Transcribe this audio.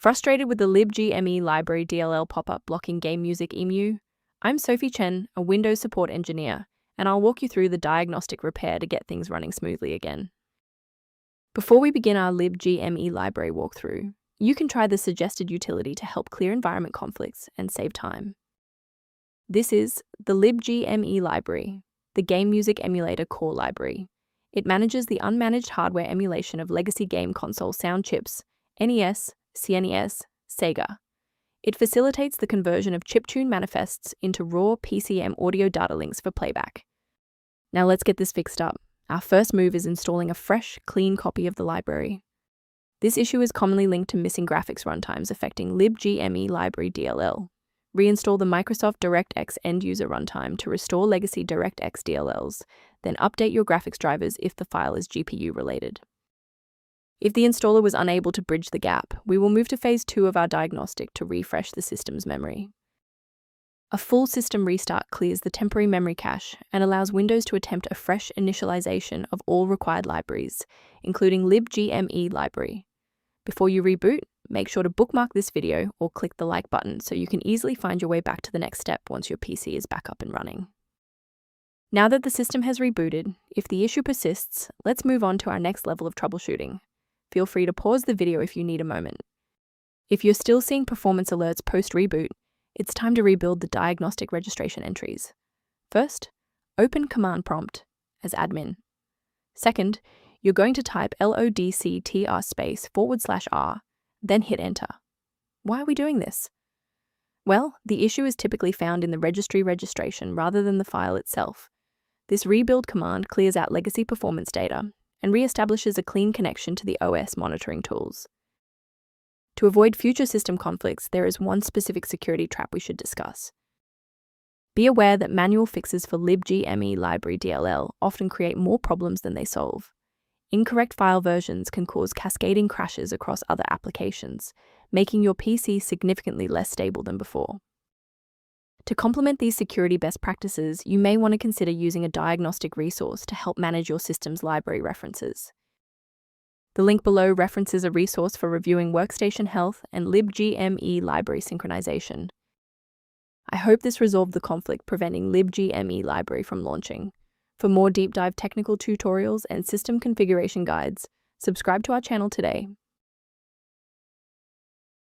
Frustrated with the Libgme Library DLL pop-up blocking Game Music Emu? I'm Sophie Chen, a Windows support engineer, and I'll walk you through the diagnostic repair to get things running smoothly again. Before we begin our Libgme library walkthrough, you can try the suggested utility to help clear environment conflicts and save time. This is the Libgme library, the Game Music Emulator core library. It manages the unmanaged hardware emulation of legacy game console sound chips, NES, SNES, Sega. It facilitates the conversion of chiptune manifests into raw PCM audio data links for playback. Now let's get this fixed up. Our first move is installing a fresh, clean copy of the library. This issue is commonly linked to missing graphics runtimes affecting Libgme Library DLL. Reinstall the Microsoft DirectX end-user runtime to restore legacy DirectX DLLs, then update your graphics drivers if the file is GPU-related. If the installer was unable to bridge the gap, we will move to phase 2 of our diagnostic to refresh the system's memory. A full system restart clears the temporary memory cache and allows Windows to attempt a fresh initialization of all required libraries, including Libgme library. Before you reboot, make sure to bookmark this video or click the like button so you can easily find your way back to the next step once your PC is back up and running. Now that the system has rebooted, if the issue persists, let's move on to our next level of troubleshooting. Feel free to pause the video if you need a moment. If you're still seeing performance alerts post-reboot, it's time to rebuild the diagnostic registration entries. First, open Command Prompt as admin. Second, you're going to type lodctr//R, then hit Enter. Why are we doing this? Well, the issue is typically found in the registry registration rather than the file itself. This rebuild command clears out legacy performance data and re-establishes a clean connection to the OS monitoring tools. To avoid future system conflicts, there is one specific security trap we should discuss. Be aware that manual fixes for Libgme Library DLL often create more problems than they solve. Incorrect file versions can cause cascading crashes across other applications, making your PC significantly less stable than before. To complement these security best practices, you may want to consider using a diagnostic resource to help manage your system's library references. The link below references a resource for reviewing workstation health and Libgme library synchronization. I hope this resolved the conflict preventing Libgme library from launching. For more deep dive technical tutorials and system configuration guides, subscribe to our channel today.